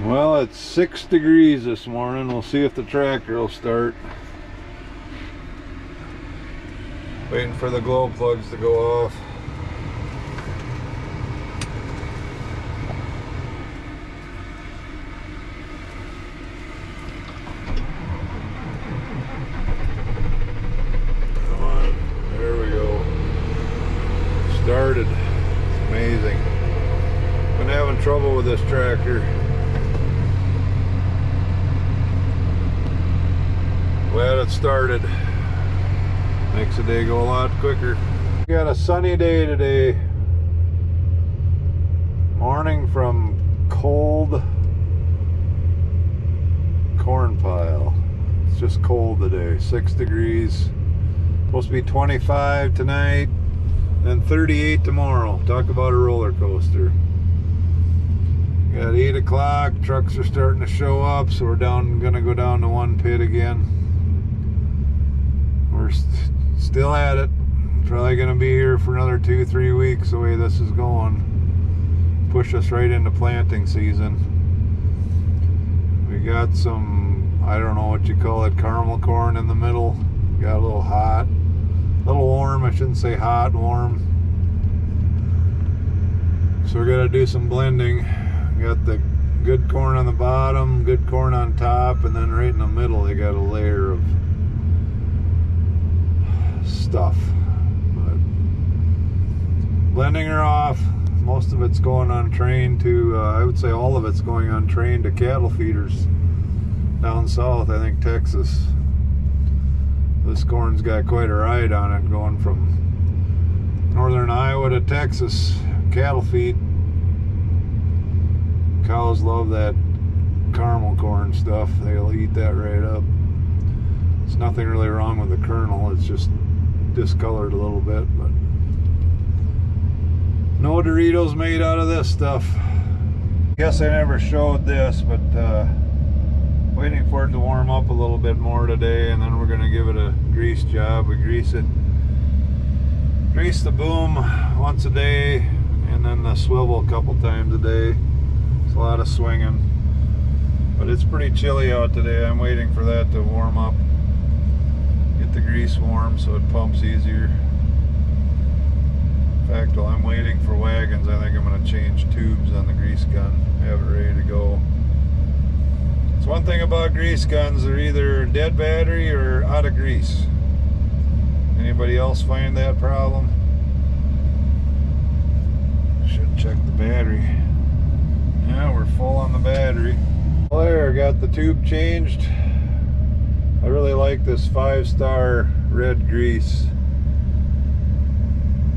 Well, it's 6 degrees this morning. We'll see if the tractor will start. Waiting for the glow plugs to go off. Come on, there we go. Started. It's amazing. Been having trouble with this tractor. Glad it started. Makes the day go a lot quicker. We got a sunny day today. Morning from cold corn pile. It's just cold today. 6 degrees. Supposed to be 25 tonight, then 38 tomorrow. Talk about a roller coaster. We got 8 o'clock. Trucks are starting to show up, so we're gonna go down to one pit again. We're still at it. Probably gonna be here for another 2-3 weeks the way this is going. Push us right into planting season. We got some, I don't know what you call it, caramel corn in the middle. Got a little hot, a little warm. I shouldn't say hot, warm. So we're gonna do some blending. We got the good corn on the bottom, good corn on top, and then right in the middle they got a layer of stuff. But blending her off. Most of it's going on train to I would say all of it's going on train to cattle feeders down south, I think Texas. This corn's got quite a ride on it, going from northern Iowa to Texas. Cattle feed. Cows love that caramel corn stuff. They'll eat that right up. There's nothing really wrong with the kernel. It's just discolored a little bit, but no Doritos made out of this stuff. Guess I never showed this, but waiting for it to warm up a little bit more today, and then we're going to give it a grease job. We grease the boom once a day, and then the swivel a couple times a day. It's a lot of swinging, but it's pretty chilly out today. I'm waiting for that to warm up, get the grease warm so it pumps easier. In fact, while I'm waiting for wagons, I think I'm going to change tubes on the grease gun, have it ready to go. It's one thing about grease guns, they're either dead battery or out of grease. Anybody else find that problem? Should check the battery. Yeah, we're full on the battery. Well, there, got the tube changed. I really like this 5-star red grease.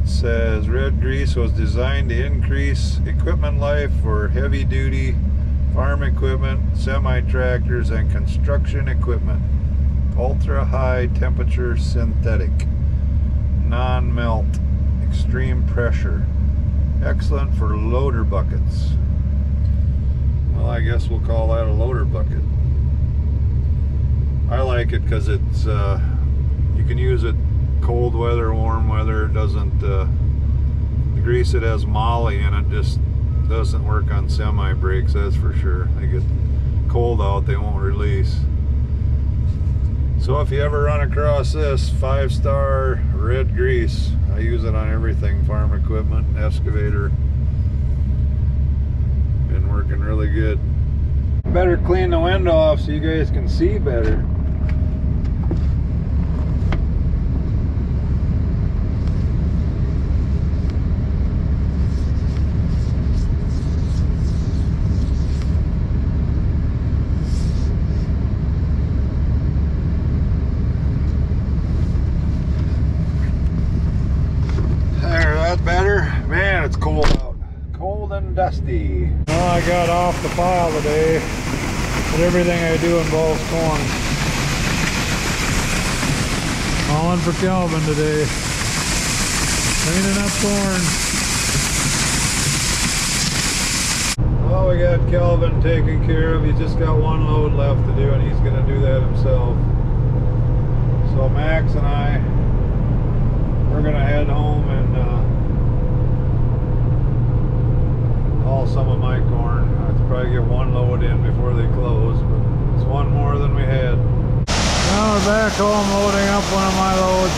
It says red grease was designed to increase equipment life for heavy duty farm equipment, semi-tractors, and construction equipment. Ultra high temperature synthetic, non-melt, extreme pressure. Excellent for loader buckets. Well, I guess we'll call that a loader bucket. I like it because it's you can use it cold weather, warm weather. It doesn't the grease, it has moly in it, just doesn't work on semi brakes, that's for sure. They get cold out, they won't release. So if you ever run across this 5-star red grease, I use it on everything, farm equipment, excavator. Been working really good. Better clean the window off so you guys can see better. Better? Man, it's cold out. Cold and dusty. Well, I got off the pile today, but everything I do involves corn. All in for Calvin today. Cleaning up corn. Well, we got Calvin taken care of. He's just got one load left to do, and he's going to do that himself. So Max and I, we're going to head home and haul some of my corn. probably get one load in before they close, but it's one more than we had. Now we're back home loading up one of my loads.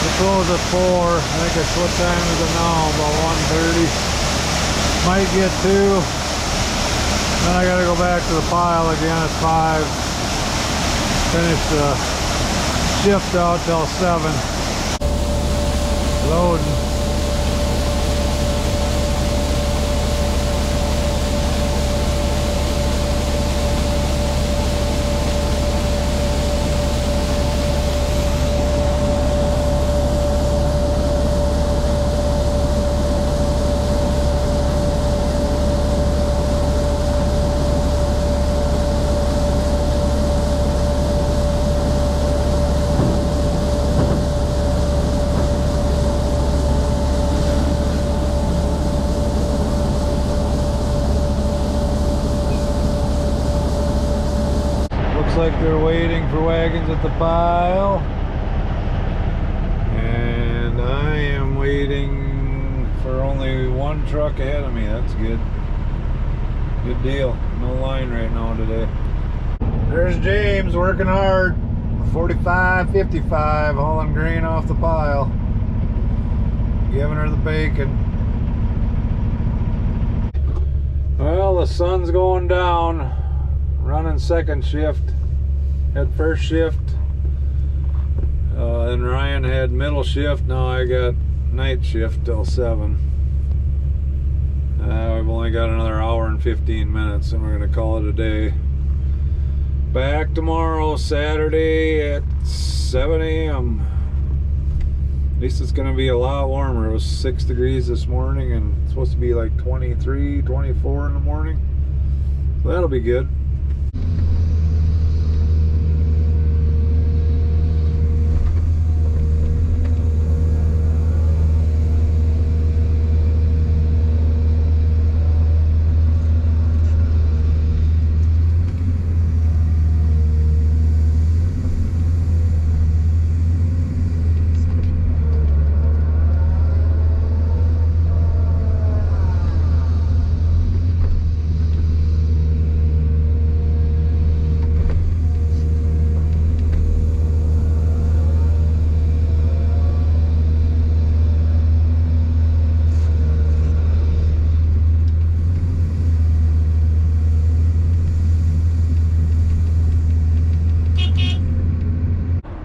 We close at 4. I think it's, what time is it now? About 1:30. Might get 2. Then I gotta go back to the pile again at 5. Finish the shift out till 7. Loading. Like they're waiting for wagons at the pile, and I am waiting for only one truck ahead of me. That's good. Good deal. No line right now today. There's James working hard. 45-55 hauling grain off the pile, giving her the bacon. Well, the sun's going down. Running second shift. Had first shift, and Ryan had middle shift. Now I got night shift till 7. We've only got another hour and 15 minutes, and we're gonna call it a day. Back tomorrow, Saturday at 7 a.m. At least it's gonna be a lot warmer. It was 6 degrees this morning, and it's supposed to be like 23, 24 in the morning. So that'll be good.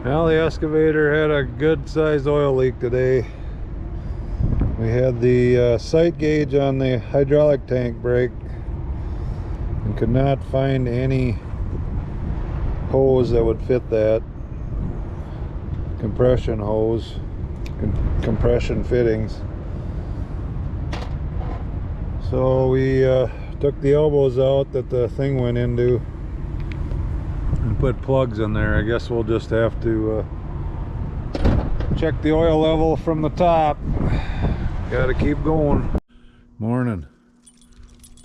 Well, the excavator had a good sized oil leak today. We had the sight gauge on the hydraulic tank break and could not find any hose that would fit that. Compression hose, compression fittings. So we took the elbows out that the thing went into and put plugs in there. I guess we'll just have to check the oil level from the top. Gotta keep going. Morning.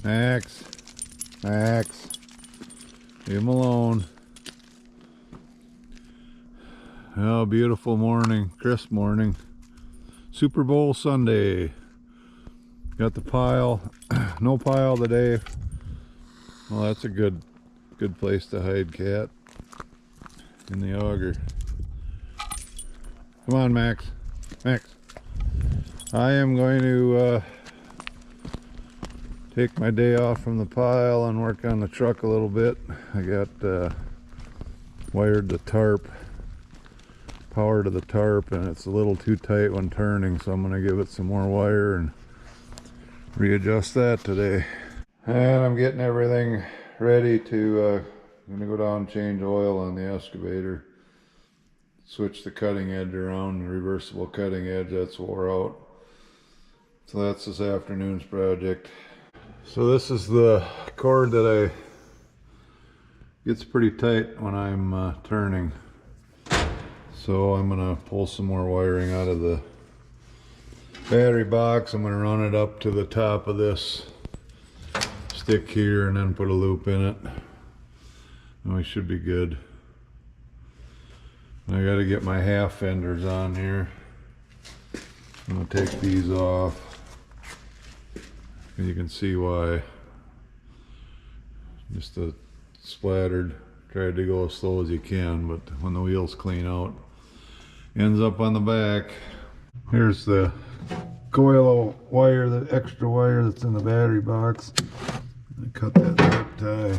Max. Leave him alone. Oh, beautiful morning. Crisp morning. Super Bowl Sunday. Got the pile. No pile today. Well, that's a good place to hide cat. In the auger. Come on, Max. I am going to take my day off from the pile and work on the truck a little bit. I got wired the tarp, power to the tarp, and it's a little too tight when turning, so I'm going to give it some more wire and readjust that today. And I'm getting everything ready to I'm going to go down and change oil on the excavator. Switch the cutting edge around, the reversible cutting edge, that's wore out. So that's this afternoon's project. So this is the cord that gets pretty tight when I'm turning. So I'm going to pull some more wiring out of the battery box. I'm going to run it up to the top of this stick here and then put a loop in it. And we should be good. I got to get my half fenders on here. I'm going to take these off. You can see why. Just splattered. Tried to go as slow as you can, but when the wheels clean out, ends up on the back. Here's the coil of wire, the extra wire that's in the battery box. I cut that zip tie.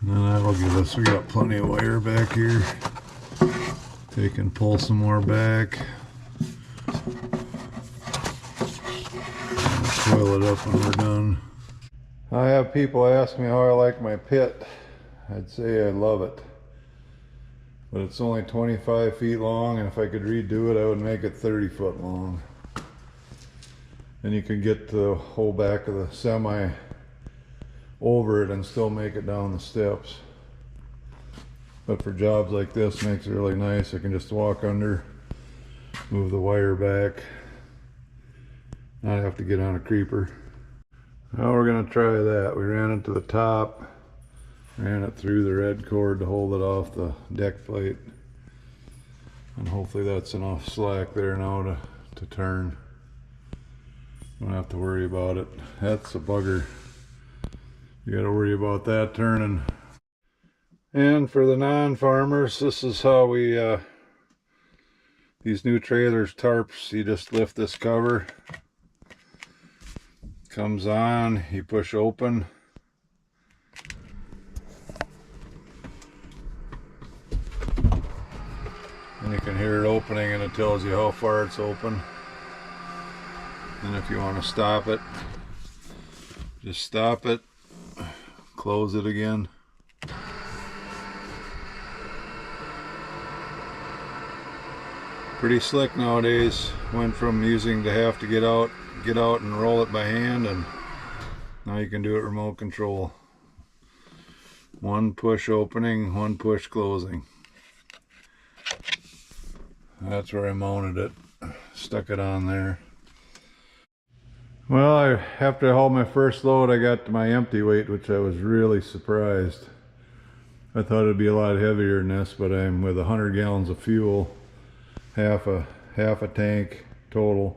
And then that'll give us, we got plenty of wire back here. Take and pull some more back. Coil it up when we're done. I have people ask me how I like my pit. I'd say I love it. But it's only 25 feet long, and if I could redo it, I would make it 30 foot long. And you can get the whole back of the semi over it and still make it down the steps. But for jobs like this, makes it really nice. I can just walk under, move the wire back, not have to get on a creeper. Now we're gonna try that. We ran it to the top, ran it through the red cord to hold it off the deck plate. And hopefully that's enough slack there now to turn. Don't have to worry about it. That's a bugger. You gotta worry about that turning. And for the non-farmers, this is how we, these new trailers, tarps, you just lift this cover. Comes on, you push open. And you can hear it opening, and it tells you how far it's open. And if you want to stop it, just stop it, close it again. Pretty slick nowadays. Went from using to have to get out and roll it by hand, and now you can do it remote control. One push opening, one push closing. That's where I mounted it. Stuck it on there. Well, after I hauled my first load, I got to my empty weight, which I was really surprised. I thought it'd be a lot heavier than this, but I'm with 100 gallons of fuel, half a tank total.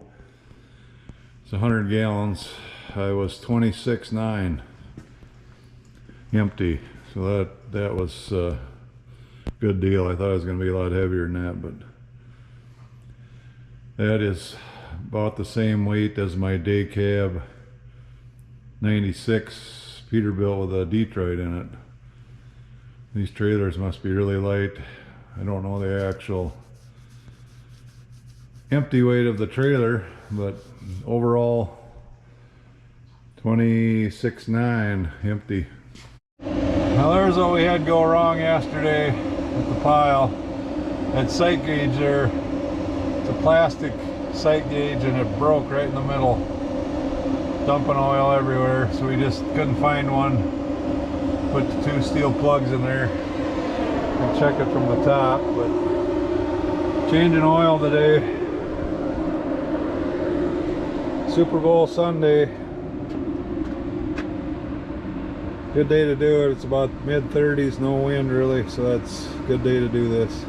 It's 100 gallons. I was 26.9 empty, so that was a good deal. I thought it was going to be a lot heavier than that, but that is about the same weight as my day cab 96 Peterbilt with a Detroit in it. These trailers must be really light. I don't know the actual empty weight of the trailer, but overall 26.9 empty. Now there's what we had go wrong yesterday with the pile. That sight gauge there, it's a plastic sight gauge, and it broke right in the middle, dumping oil everywhere, so we just couldn't find one. Put the 2 steel plugs in there and check it from the top. But changing oil today. Super Bowl Sunday. Good day to do it. It's about mid-30s, no wind really, so that's a good day to do this.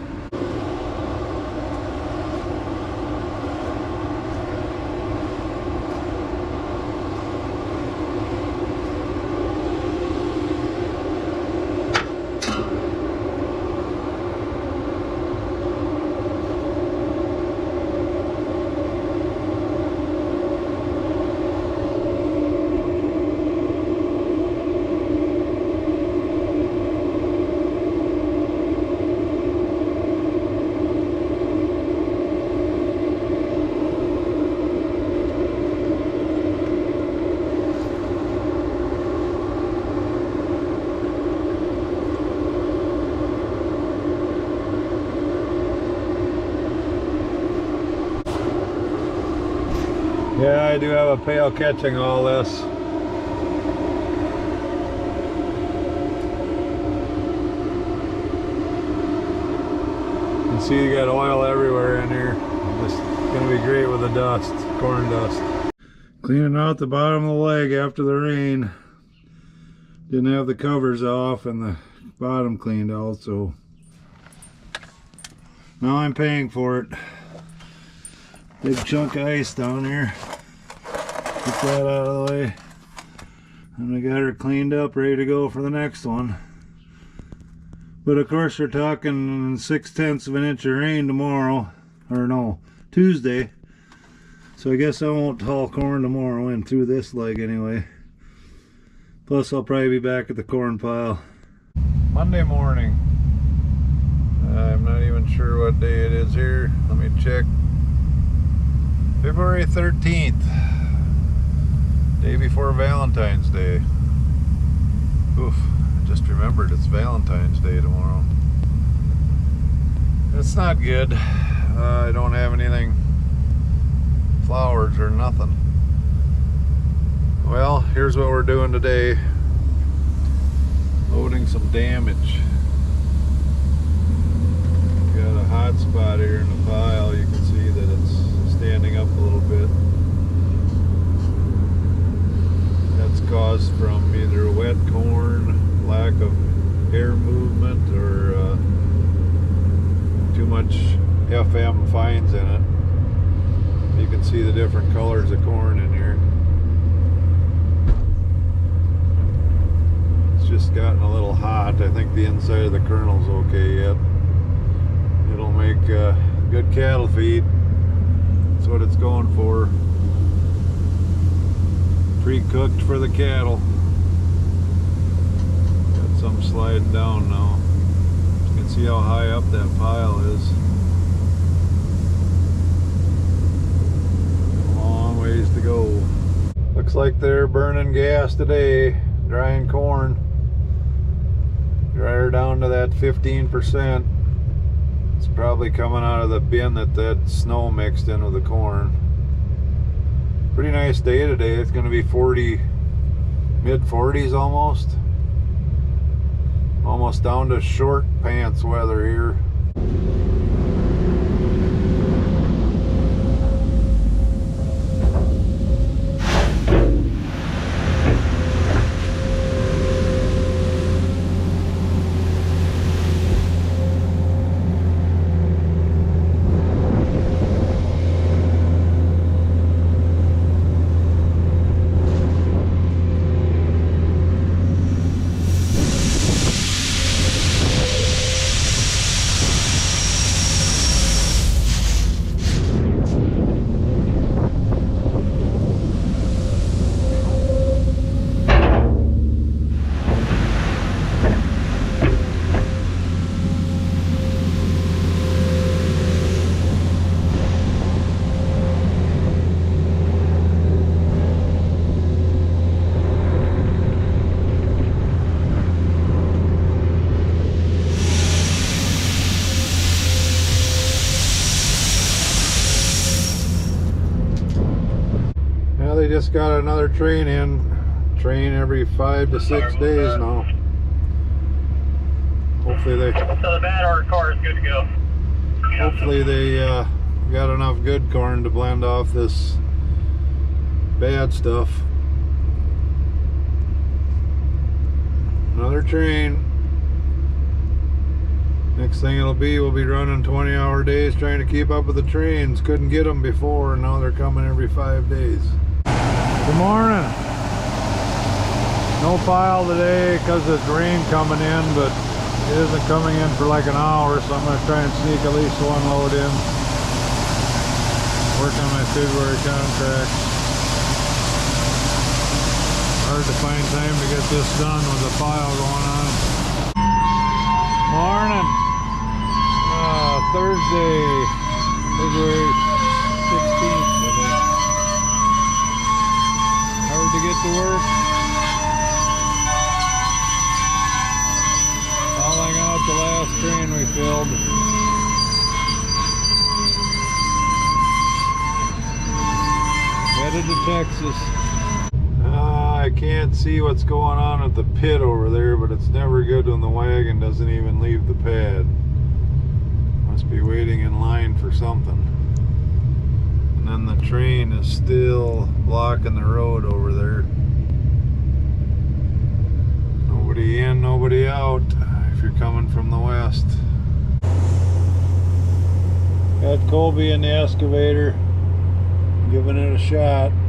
Yeah, I do have a pail catching all this. You can see you got oil everywhere in here. Just gonna be great with the dust, corn dust. Cleaning out the bottom of the leg after the rain. Didn't have the covers off and the bottom cleaned out, so now I'm paying for it. Big chunk of ice down here. Get that out of the way. And we got her cleaned up, ready to go for the next one. But of course we're talking 6/10 of an inch of rain tomorrow. Or no, Tuesday. So I guess I won't haul corn tomorrow in through this leg anyway. Plus I'll probably be back at the corn pile. Monday morning. I'm not even sure what day it is here. Let me check. February 13th. Day before Valentine's Day. Oof, I just remembered it's Valentine's Day tomorrow. It's not good. I don't have anything, flowers or nothing. Well, here's what we're doing today. Loading some damage. Got a hot spot here in the pile. You can see that it's standing up a little bit. That's caused from either wet corn, lack of air movement, or too much FM fines in it. You can see the different colors of corn in here. It's just gotten a little hot. I think the inside of the kernel's okay yet. It'll make good cattle feed. That's what it's going for. Pre-cooked for the cattle. Got some sliding down now. You can see how high up that pile is. A long ways to go. Looks like they're burning gas today, drying corn. Dry her down to that 15%. It's probably coming out of the bin that snow mixed in with the corn. Pretty nice day today. It's going to be 40, mid 40s almost. Almost down to short pants weather here. They just got another train in. Train every 5 to 6 days now. Hopefully they. So the bad hard car is good to go. Hopefully they got enough good corn to blend off this bad stuff. Another train. Next thing it'll be, we'll be running 20-hour days trying to keep up with the trains. Couldn't get them before, and now they're coming every 5 days. Good morning. No pile today because it's rain coming in, but it isn't coming in for like an hour, so I'm going to try and sneak at least one load in. Work on my February contract. Hard to find time to get this done with the pile going on. Morning. Thursday, February 16th, I think. Hard to get to work. Hauling out the last train we filled. Headed to Texas. I can't see what's going on at the pit over there, but it's never good when the wagon doesn't even leave the pad. Must be waiting in line for something. And then the train is still blocking the road over there. Nobody in, nobody out if you're coming from the west. Got Colby in the excavator. giving it a shot.